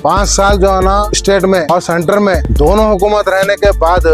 5 साल जो है ना स्टेट में और सेंटर में दोनों हुकूमत रहने के बाद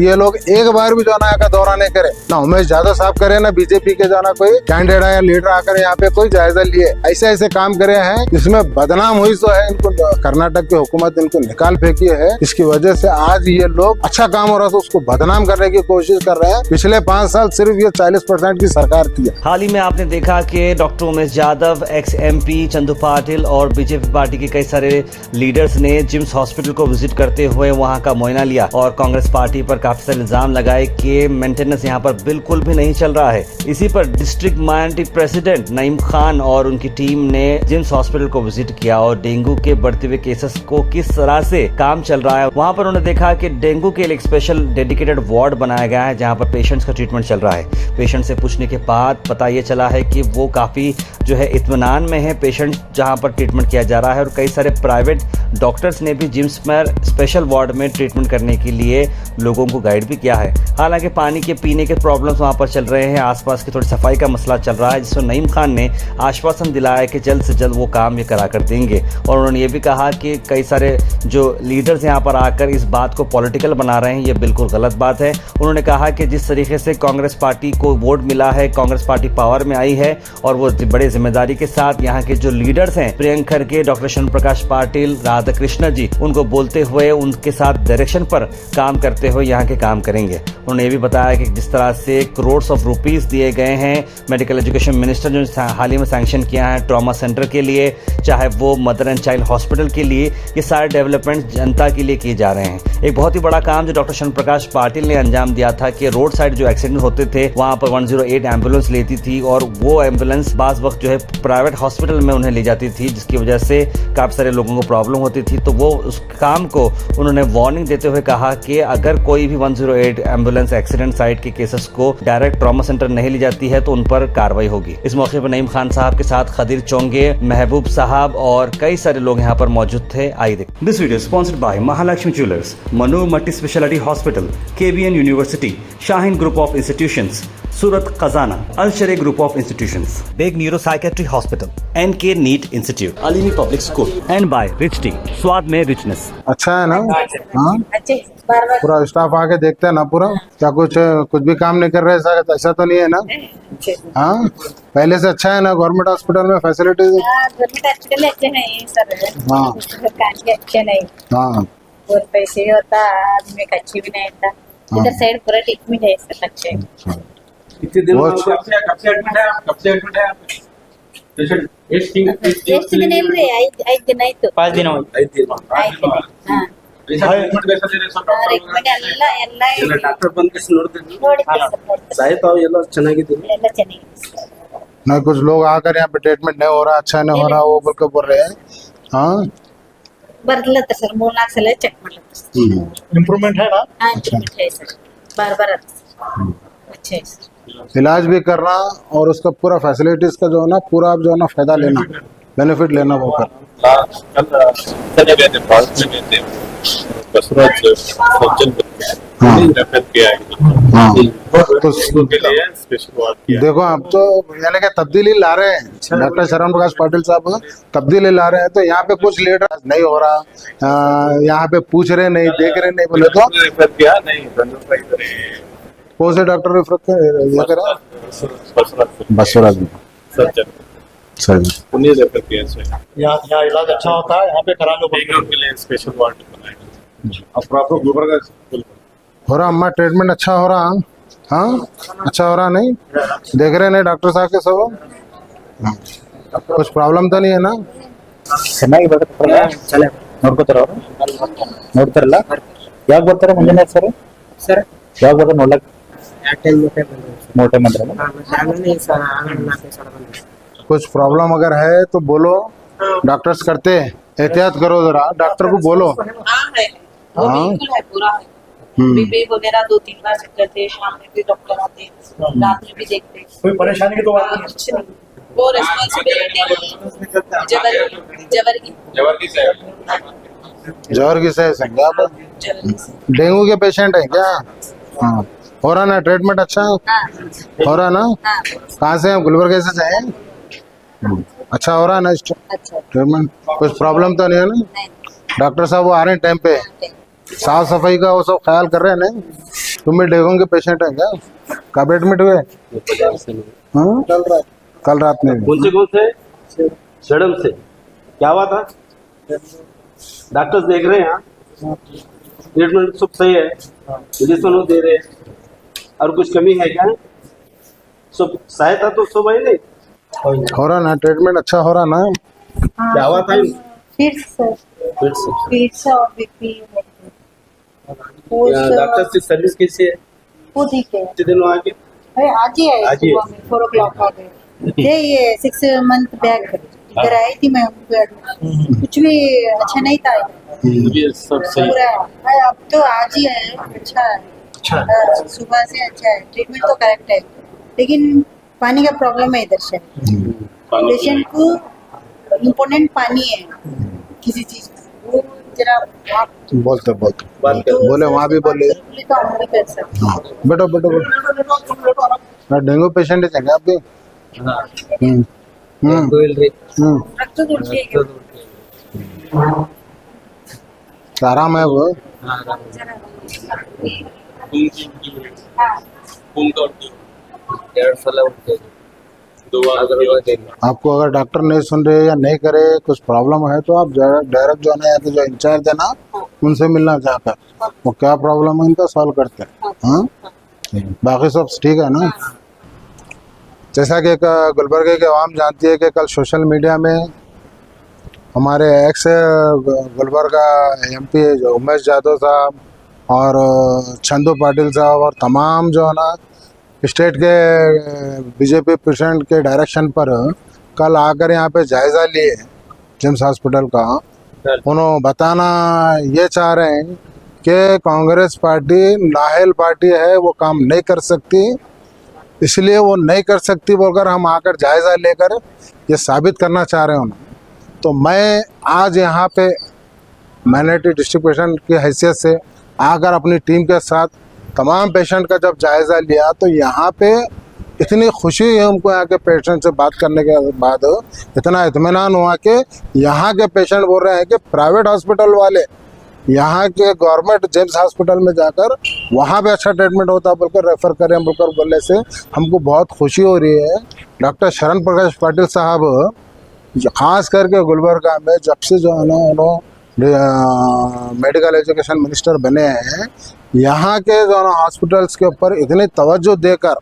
ये लोग एक बार भी जो है ना का दौरा नहीं करे, ना उमेश यादव साहब करे, ना बीजेपी के जो है ना कोई कैंडिडेट या लीडर आकर यहाँ पे कोई जायजा लिए। ऐसे ऐसे काम करे हैं जिसमें बदनाम हुई तो है, इनको कर्नाटक की हुकूमत इनको निकाल फेंकी है। इसकी वजह से आज ये लोग अच्छा काम हो रहा है तो उसको बदनाम करने की कोशिश कर रहे हैं। पिछले 5 साल सिर्फ ये 40% की सरकार थी। हाल ही में आपने देखा कि doctor Umesh Yadav, x MP Chandu Patil और बीजेपी पार्टी के कई सारे लीडर्स ने जिम्स हॉस्पिटल को विजिट करते हुए वहां का मुआयना लिया और कांग्रेस पार्टी पर काफी सारे इल्जाम लगाए कि मेंटेनेंस यहां पर बिल्कुल भी नहीं चल रहा है। इसी पर district minority president Naeem Khan और उनकी टीम ने जिम्स हॉस्पिटल को विजिट किया और डेंगू के बढ़ते हुए केसेस को किस तरह से काम चल रहा है वहां पर उन्होंने देखा कि डेंगू के लिए एक स्पेशल डेडिकेटेड वार्ड बनाया गया है जहां पर पेशेंट्स का ट्रीटमेंट चल रहा है। पेशेंट से पूछने के बाद पता ये चला है कि वो काफी जो है इत्मीनान में है पेशेंट जहां पर ट्रीटमेंट किया जा रहा है और कई सारे प्राइवेट डॉक्टर्स ने भी जिम्स में स्पेशल वार्ड में ट्रीटमेंट करने के लिए लोगों को गाइड भी किया है। हालांकि पानी के पीने के प्रॉब्लम्स वहां पर चल रहे हैं, आसपास की थोड़ी सफाई का मसला चल रहा है, जिसमें नईम खान ने आश्वासन दिलाया कि जल्द से जल्द वो काम ये करा कर देंगे। और उन्होंने ये भी कहा कि कई सारे जो लीडर्स यहाँ पर आकर इस बात को पॉलिटिकल बना रहे हैं, ये बिल्कुल गलत बात है। उन्होंने कहा कि जिस तरीके से कांग्रेस पार्टी को वोट मिला है, कांग्रेस पार्टी पावर में आई है और वो बड़े जिम्मेदारी के साथ यहाँ के जो लीडर्स हैं प्रियंक खड़गे, डॉक्टर शरण प्रकाश पाटिल, राधा कृष्ण जी, उनको बोलते हुए उनके साथ डायरेक्शन पर काम करते हुए यहाँ के काम करेंगे। उन्होंने ये भी बताया कि जिस तरह से करोड़ ऑफ रुपीस दिए गए हैं मेडिकल एजुकेशन मिनिस्टर जो हाल ही में सैंक्शन किया है ट्रॉमा सेंटर के लिए, चाहे वो मदर एंड चाइल्ड हॉस्पिटल के लिए, ये सारे डेवलपमेंट जनता के लिए किए जा रहे हैं। एक बहुत ही बड़ा काम जो डॉक्टर शरण प्रकाश पाटिल ने अंजाम दिया था कि रोड साइड जो एक्सीडेंट होते थे वहां पर 108 एम्बुलेंस लेती थी और वो एम्बुलेंस बाज़ वक्त जो है प्राइवेट हॉस्पिटल में उन्हें ले जाती थी, जिसकी वजह से काफ़ी सारे लोगों को प्रॉब्लम होती थी। तो वो उस काम को उन्होंने वार्निंग देते हुए कहा कि अगर कोई भी 108 एम्बुलेंस एक्सीडेंट साइट के केसेस को डायरेक्ट ट्रॉमा सेंटर नहीं ली जाती है तो उन पर कार्रवाई होगी। इस मौके पर नईम खान साहब के साथ खदीर चोंगे, महबूब साहब और कई सारे लोग यहाँ पर मौजूद थे। आइए देखिए। This video sponsored by Mahalakshmi jewellers, Manu multi speciality hospital, KBN university, Shaheen group of institutions, Surat Khazana, अल शरे group of institutions, Baig neuro psychiatry hospital, NK NEET institute, Alimi public school and by Rich Tea, स्वाद में रिचनेस। अच्छा है ना? हाँ, पूरा स्टाफ आके देखते हैं ना पूरा, क्या कुछ भी काम नहीं कर रहे ऐसा तो नहीं है ना? हाँ, पहले से अच्छा है ना? गवर्नमेंट हॉस्पिटल में फैसिलिटीज गवर्नमेंट हॉस्पिटल अच्छे नहीं सर। हाँ, अच्छे नहीं। हाँ, और पैसे होता आदमी का अच्छी भी नहीं था। इधर साइड पूरा ट्रीटमेंट है सर अच्छे। कितने दिन कब से एडमिट है आप? कब से एडमिट है आप? पेशेंट एक दिन नहीं आई दिन आई तो 5 दिन हुए। 5 दिन हां ಟ್ರೀಟ್ಮೆಂಟ್ ಬೇಕಾದ್ರೆ ಸ್ವಲ್ಪ ಎಲ್ಲ ಡಾಕ್ಟರ್ ಬಂದು ನೋಡ್ತಾರೆ ಸಾಯಿತಾವ್ ಎಲ್ಲ ಚೆನ್ನಾಗಿದೆ नहीं कुछ लोग आकर यहाँ पे ट्रीटमेंट नहीं हो रहा, अच्छा नहीं हो रहा, वो बोल रहे हैं। हाँ, ಬರ್ಲತ್ತ ಸರ್ 3-4 ಸಲ ಚೆಕ್ ಮಾಡ್ಲತ್ತ। इंप्रूवमेंट है ना? हां इंप्रूवमेंट है सर, बार-बार अच्छा है सर। इलाज भी करना और उसका पूरा फैसिलिटीज का जो है ना पूरा जो है ना फायदा लेना, बेनिफिट लेना वो कर। देखो आप तो यानी कि तब्दीली ला रहे हैं, डॉक्टर शरण प्रकाश पाटिल साहब तब्दीली ला रहे हैं, तो यहाँ पे कुछ लीडर नहीं हो रहा, यहाँ पे पूछ रहे नहीं, देख रहे नहीं, बोले तो कौन से डॉक्टर रेफर करा? बसवराज सर यहाँ इलाज अच्छा होता है, यहाँ पे करा लो के लिए स्पेशल वार्ड बनाया। अब प्रॉपर गुलबर्गा हो रहा, अम्मा ट्रीटमेंट अच्छा हो रहा? हाँ, अच्छा हो रहा नहीं? देख रहे नहीं डॉक्टर साहब के सब? कुछ प्रॉब्लम तो नहीं है ना? ಚೆನ್ನಾಗಿ ಬರುತ್ತೆ ನೋಡ್ಕೋತಾರ ಅವರು ನೋಡ್ತಾರಲ್ಲ ಯಾಕೆ ಬರ್ತಾರೆ ಮುಂಜಾನೆ ಸರ್? ಸರ್ ಯಾವಾಗ ಬರ್ತಾರೆ ನೋಡ್ಲಕ್? मोटे मंत्र कुछ प्रॉब्लम अगर है तो बोलो, डॉक्टर्स करते, एहतियात करो जरा, डॉक्टर को बोलो। हाँ बीपी वगैरह 2-3 बार चेक करते हैं, शाम में भी डॉक्टर आते हैं, रात में भी देखते हैं। कोई परेशानी की तो बात नहीं, वो रिस्पांसिबिलिटी जवर की सही है क्या? डेंगू के पेशेंट है क्या? हाँ, हो रहा ना ट्रीटमेंट अच्छा? हो रहा ना? कहाँ से हैं? गुलबर्गा से हैं? अच्छा हो रहा है ना ट्रीटमेंट? कुछ प्रॉब्लम तो नहीं है ना? डॉक्टर साहब वो आ रहे हैं टाइम पे, साफ सफाई का वो सब ख्याल कर रहे हैं नहीं? तुम भी डेंगू के पेशेंट है क्या? कब एडमिट हुए? हाँ? कल रात में भी। कौन से सड़म से क्या हुआ था? डॉक्टर्स देख रहे हैं यहाँ, ट्रीटमेंट सब सही है, इंजेक्शन दे रहे हैं, और कुछ कमी है क्या? सब सहायता तो सब है नहीं हो रहा ना ट्रीटमेंट, अच्छा हो रहा ना? क्या हुआ था? फिट्स और बीपी डॉक्टर की सर्विस कैसी है? वो ठीक है। कितने दिन आगे? अरे आज ही आए, आज ही सुबह में 4 o'clock आ गए। ये 6 month बैक इधर आई थी मैं, कुछ भी अच्छा नहीं था ये सब सही पूरा। अब तो आज ही है, अच्छा है, हाँ, सुबह से अच्छा है, ट्रीटमेंट तो करेक्ट है, लेकिन पानी का प्रॉब्लम है इधर से। पेशेंट को इम्पोर्टेंट पानी है किसी चीज का, वो जरा आप बोलते बोलते बात कर। बोले वहाँ भी बोले। तो हम नहीं कर सकते। हाँ, बैठो बैठो बैठो। मैं डेंगू पेशेंट है क्या आप भी? रक्त दूर ठीक है। आराम है वो? आपको अगर डॉक्टर नहीं सुन रहे या नहीं करे, कुछ प्रॉब्लम है तो आप डायरेक्ट जो है ना, यहाँ के जो इंचार्ज है ना, उनसे मिलना जाकर, वो क्या प्रॉब्लम है इनका सॉल्व करते हैं। हाँ, बाकी सब ठीक है ना? जैसा कि गुलबर्गे के आवाम जानती है कि कल सोशल मीडिया में हमारे एक्स गुलबर्गा MP जो उमेश यादव साहब और चंदू पाटिल साहब और तमाम जो है ना स्टेट के BJP प्रेसिडेंट के डायरेक्शन पर कल आकर यहाँ पे जायज़ा लिए जिम्स हॉस्पिटल का। उन्होंने बताना ये चाह रहे हैं कि कांग्रेस पार्टी नाअहल पार्टी है, वो काम नहीं कर सकती, इसलिए वो नहीं कर सकती बोलकर हम आकर जायज़ा लेकर ये साबित करना चाह रहे हैं उन्हें। तो मैं आज यहाँ पे माइनॉरिटी डिस्ट्रिक्ट पेशेंट की हैसियत से आकर अपनी टीम के साथ तमाम पेशेंट का जब जायज़ा लिया तो यहाँ पे इतनी खुशी है हमको, यहाँ के पेशेंट से बात करने के बाद इतना इत्मीनान हुआ कि यहाँ के पेशेंट बोल रहे हैं कि प्राइवेट हॉस्पिटल वाले यहाँ के गवर्नमेंट जेम्स हॉस्पिटल में जाकर वहाँ पे अच्छा ट्रीटमेंट होता बोलकर रेफ़र करें बोलकर बोलने से हमको बहुत खुशी हो रही है। डॉक्टर शरण प्रकाश पाटिल साहब खास करके गुलबर्गा में जब से जो है ना उन्होंने मेडिकल एजुकेशन मिनिस्टर बने हैं, यहाँ के जो है ना हॉस्पिटल्स के ऊपर इतनी तवज्जो देकर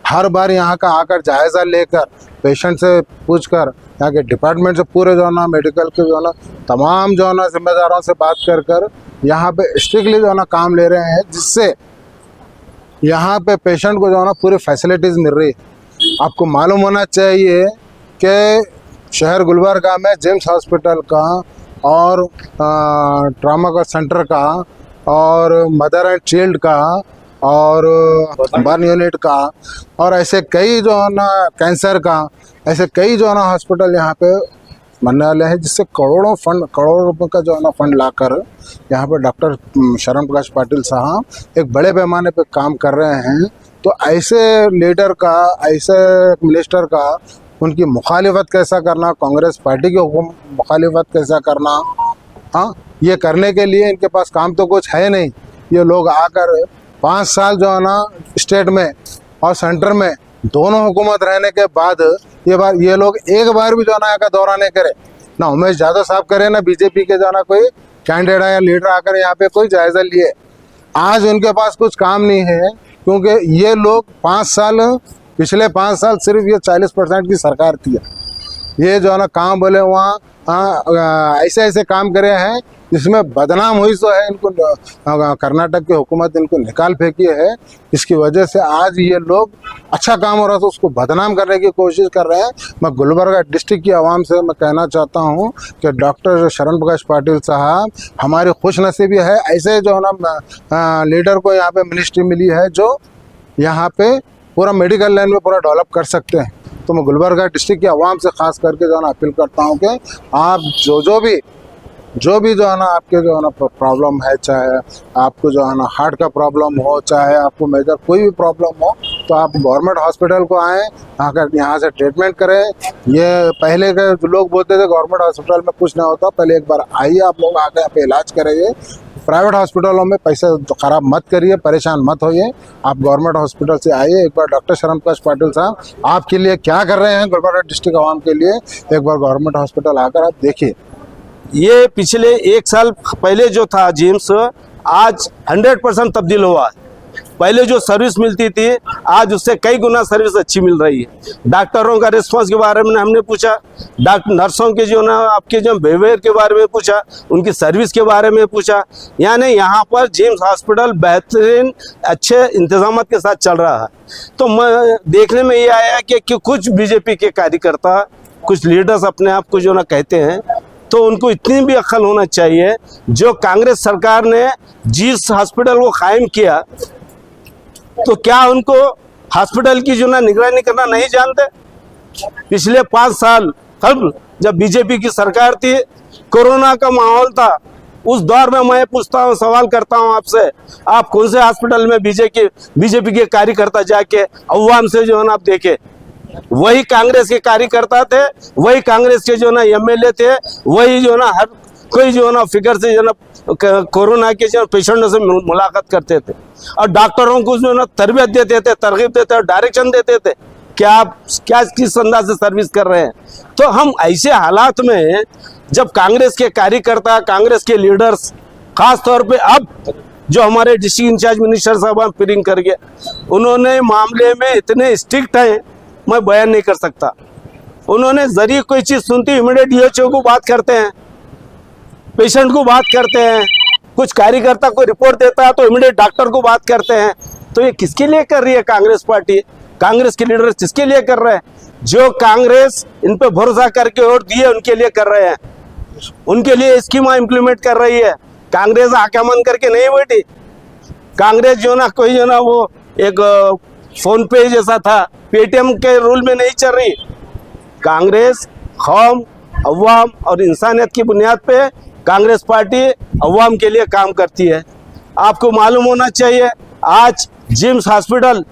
हर बार यहाँ का आकर जायज़ा लेकर पेशेंट से पूछकर यहाँ के डिपार्टमेंट से पूरे जो है ना मेडिकल के जो है ना तमाम जो है ना जिम्मेदारों से बात कर यहाँ पे स्ट्रिक्टली जो है ना काम ले रहे हैं, जिससे यहाँ पे पेशेंट को जो है ना पूरी फैसिलिटीज़ मिल रही है। आपको मालूम होना चाहिए कि शहर गुलबर्गा में जेम्स हॉस्पिटल का और ट्रामा का सेंटर का और मदर एंड चाइल्ड का और बर्न यूनिट का और ऐसे कई जो है ना कैंसर का, ऐसे कई जो है ना हॉस्पिटल यहाँ पे बनने वाले हैं, जिससे करोड़ों रुपए का जो है ना फंड लाकर यहाँ पे डॉक्टर शरण प्रकाश पाटिल साहब एक बड़े पैमाने पे काम कर रहे हैं। तो ऐसे लीडर का, ऐसे मिनिस्टर का उनकी मुखालिफत कैसा करना, कांग्रेस पार्टी की मुखालिफत कैसा करना, हाँ, ये करने के लिए इनके पास काम तो कुछ है नहीं। ये लोग आकर 5 साल जो है ना स्टेट में और सेंटर में दोनों हुकूमत रहने के बाद ये लोग एक बार भी जो है ना का दौरा नहीं करे, ना उमेश यादव साहब करे, ना BJP के जो है ना कोई कैंडिडेट या लीडर आकर यहाँ पे कोई जायज़ा लिए। आज उनके पास कुछ काम नहीं है, क्योंकि ये लोग 5 साल, पिछले 5 साल सिर्फ ये 40% की सरकार थी। ये जो है ना काम बोले वहाँ ऐसे ऐसे काम करे हैं जिसमें बदनाम हुई तो है इनको, कर्नाटक की हुकूमत इनको निकाल फेंकी है। इसकी वजह से आज ये लोग अच्छा काम हो रहा था उसको बदनाम करने की कोशिश कर रहे हैं। मैं गुलबर्गा डिस्ट्रिक्ट की आवाम से मैं कहना चाहता हूँ कि डॉक्टर शरण प्रकाश पाटिल साहब हमारी खुशनसीबी है, ऐसे जो है ना लीडर को यहाँ पे मिनिस्ट्री मिली है जो यहाँ पे पूरा मेडिकल लाइन में पूरा डेवलप कर सकते हैं। तो मैं गुलबर्गा डिस्ट्रिक्ट की आवाम से खास करके जो है ना अपील करता हूँ कि आप जो भी जो है ना आपके जो है ना प्रॉब्लम है, चाहे आपको जो है ना हार्ट का प्रॉब्लम हो, चाहे आपको मेजर कोई भी प्रॉब्लम हो, तो आप गवर्नमेंट हॉस्पिटल को आए, आकर यहाँ से ट्रीटमेंट करें। ये पहले के जो लोग बोलते थे गवर्नमेंट हॉस्पिटल में कुछ नहीं होता, पहले एक बार आइए, आप लोग आकर यहाँ पे इलाज कराइए। प्राइवेट हॉस्पिटलों में पैसे तो खराब मत करिए, परेशान मत होइए। आप गवर्नमेंट हॉस्पिटल से आइए। एक बार डॉक्टर शरण प्रकाश पाटिल साहब आपके लिए क्या कर रहे हैं गुलबर्गा डिस्ट्रिक्ट आवाम के लिए, एक बार गवर्नमेंट हॉस्पिटल आकर आप देखिए। ये पिछले 1 साल पहले जो था जिम्स, आज 100% तब्दील हुआ है। पहले जो सर्विस मिलती थी आज उससे कई गुना सर्विस अच्छी मिल रही है। डॉक्टरों का रिस्पांस के बारे में हमने पूछा, डॉक्टर नर्सों के जो ना आपके जो बिहेवियर के बारे में पूछा, उनकी सर्विस के बारे में पूछा। यानी यहाँ पर जिम्स हॉस्पिटल बेहतरीन अच्छे इंतजाम के साथ चल रहा है। तो मैं देखने में ये आया कि कुछ बीजेपी के कार्यकर्ता, कुछ लीडर्स अपने आप को जो ना कहते हैं, तो उनको इतनी भी अक्ल होना चाहिए। जो कांग्रेस सरकार ने जिस हॉस्पिटल को कायम किया, तो क्या उनको हॉस्पिटल की जो ना निगरानी करना नहीं जानते? पिछले 5 साल कब जब बीजेपी की सरकार थी, कोरोना का माहौल था, उस दौर में मैं पूछता हूँ, सवाल करता हूँ आपसे, आप कौन से हॉस्पिटल में बीजेपी के कार्यकर्ता जाके अवाम से जो है ना आप देखे? वही कांग्रेस के कार्यकर्ता थे, वही कांग्रेस के जो ना एमएलए थे, वही जो ना हर कोई जो ना फिगर से जो ना कोरोना के जो पेशेंटों से मुलाकात करते थे और डॉक्टरों को जो ना तरबियत देते थे, तरगीब देते थे, डायरेक्शन देते थे कि आप क्या किस अंदाज से सर्विस कर रहे हैं। तो हम ऐसे हालात में जब कांग्रेस के कार्यकर्ता, कांग्रेस के लीडर्स, खास तौर पे अब जो हमारे डिस्ट्रिक्ट इंचार्ज मिनिस्टर साहब पिरिंग कर गए, उन्होंने मामले में इतने स्ट्रिक्ट हैं, मैं बयान नहीं कर सकता। उन्होंने जरिए कोई चीज़ सुनती इमीडिएट DHO को बात करते हैं, पेशेंट को बात करते हैं, कुछ कार्यकर्ता को रिपोर्ट देता है तो इमीडिएट डॉक्टर को बात करते हैं। तो ये किसके लिए कर रही है कांग्रेस पार्टी? कांग्रेस के लीडर किसके लिए कर रहे हैं? जो कांग्रेस इन पे भरोसा करके वोट दिए उनके लिए कर रहे हैं, उनके लिए स्कीमा इम्प्लीमेंट कर रही है। कांग्रेस आक्रमण करके नहीं बैठी। कांग्रेस जो ना कोई जो ना वो एक फोन पे जैसा था, पेटीएम के रूल में नहीं चल रही। कांग्रेस कौम, अवाम और इंसानियत की बुनियाद पे कांग्रेस पार्टी अवाम के लिए काम करती है। आपको मालूम होना चाहिए, आज जिम्स हॉस्पिटल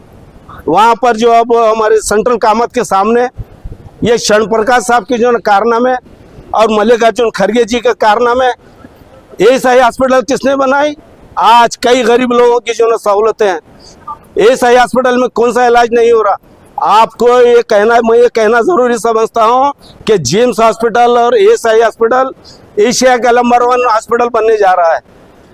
वहाँ पर जो अब हमारे सेंट्रल कामत के सामने ये शरण प्रकाश साहब के जो कारनामे और मल्लिकार्जुन खड़गे जी के कारनामे, एएसआई हॉस्पिटल किसने बनाई? आज कई गरीब लोगों की जो सहूलतें हैं, एएसआई हॉस्पिटल में कौन सा इलाज नहीं हो रहा? आपको ये कहना, मैं ये कहना जरूरी समझता हूँ कि जिम्स हॉस्पिटल और एएसआई हॉस्पिटल एशिया का नंबर 1 हॉस्पिटल बनने जा रहा है।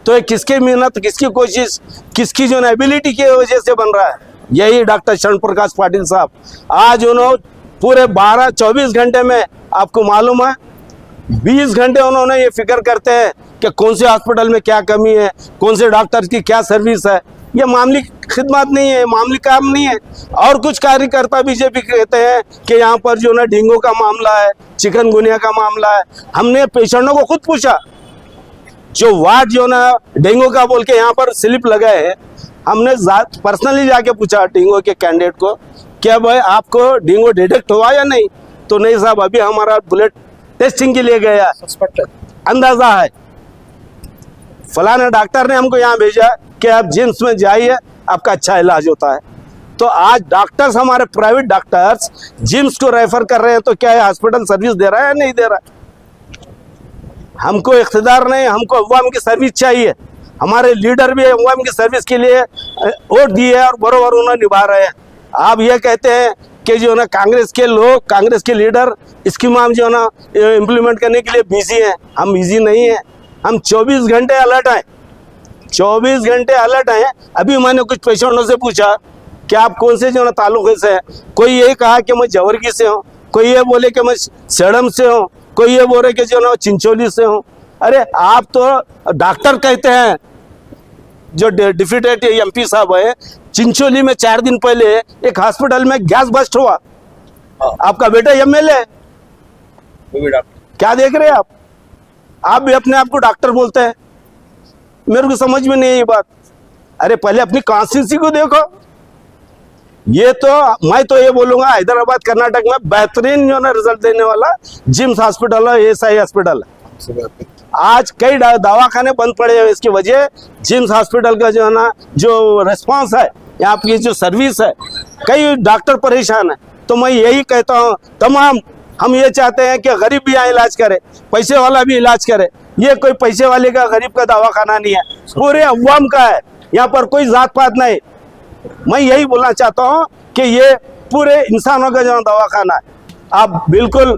तो ये किसकी मेहनत, किसकी कोशिश, किसकी जो एबिलिटी की वजह से बन रहा है? यही डॉक्टर शरण प्रकाश पाटिल साहब। आज उन्होंने पूरे 12-24 घंटे में, आपको मालूम है 20 घंटे उन्होंने ये फिक्र करते हैं कि कौन से हॉस्पिटल में क्या कमी है, कौन से डॉक्टर की क्या सर्विस है। ये मामूली खिदमत नहीं है, मामूली काम नहीं है। और कुछ कार्यकर्ता बीजेपी कहते हैं कि यहाँ पर जो ना डेंगू का मामला है, चिकनगुनिया का मामला है। हमने पेशेंटों को खुद पूछा, जो वार्ड जो ना डेंगू का बोल के यहाँ पर स्लिप लगाए हैं, हमने पर्सनली जाके पूछा डेंगू के कैंडिडेट को, क्या भाई आपको डेंगू डिटेक्ट हुआ या नहीं? तो नहीं साहब, अभी हमारा बुलेट टेस्टिंग के लिए गया, अंदाजा है। फलाना डॉक्टर ने हमको यहाँ भेजा कि आप जिम्स में जाइए, आपका अच्छा इलाज होता है। तो आज डॉक्टर्स, हमारे प्राइवेट डॉक्टर्स जिम्स को रेफर कर रहे हैं, तो क्या है हॉस्पिटल सर्विस दे रहा है या नहीं दे रहा है? हमको इख्तिदार नहीं, हमको अवाम की सर्विस चाहिए। हमारे लीडर भी अवाम की सर्विस के लिए वोट दिए और बरोबर उन्हें निभा रहे हैं। आप ये कहते हैं कि जो ना कांग्रेस के लोग, कांग्रेस के लीडर स्कीम जो ना इम्प्लीमेंट करने के लिए बिजी हैं। हम बिजी नहीं हैं, हम 24 घंटे अलर्ट हैं, 24 घंटे अलर्ट हैं। अभी मैंने कुछ पेशेंटों से पूछा कि आप कौन से जो ना ताल्लुक़े से हैं। कोई ये कहा कि मैं जवरगी से हूँ, कोई ये बोले कि मैं सड़म से हूँ, कोई ये बोले कि जो ना चिंचोली से हूँ। अरे आप तो डॉक्टर कहते हैं, जो डिफिटेड MP साहब है, चिंचोली में 4 दिन पहले एक हॉस्पिटल में गैस बस्ट हुआ। आपका बेटा MLA है, क्या देख रहे हैं आप भी अपने आप को डॉक्टर बोलते हैं। मेरे को समझ में नहीं है ये बात। अरे पहले अपनी कॉन्स्टिट्यूंसी को देखो। ये तो मैं तो ये बोलूंगा, हैदराबाद कर्नाटक में बेहतरीन जो ना रिजल्ट देने वाला जिम्स हॉस्पिटल है, एएसआई हॉस्पिटल है। आज कई दवाखाने बंद पड़े हैं, इसकी वजह जिम्स हॉस्पिटल का जो है ना जो रिस्पांस है, यहाँ की जो सर्विस है, कई डॉक्टर परेशान है। तो मैं यही कहता हूँ तमाम, हम ये चाहते हैं कि गरीब भी यहाँ इलाज करे, पैसे वाला भी इलाज करे। ये कोई पैसे वाले का गरीब का दवाखाना नहीं है, पूरे अवाम का है। यहाँ पर कोई जात पात नहीं। मैं यही बोलना चाहता हूँ कि ये पूरे इंसानों का जो दवाखाना है, आप बिल्कुल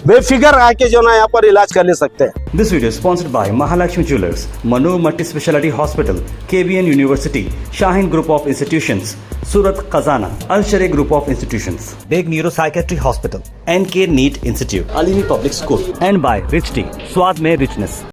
बेफिक्र आके जो ना यहाँ पर इलाज कर ले सकते हैं। This video is sponsored by Mahalakshmi Jewelers, Manoor Multi-Speciality Hospital, KBN University, Shaheen Group of Institutions, Surat Khazana, Al Sharia Group of Institutions, Big Neuropsychiatry Hospital, NK NEET Institute, Alimi Public School, and by Rich Tea, Swad Mein Richness.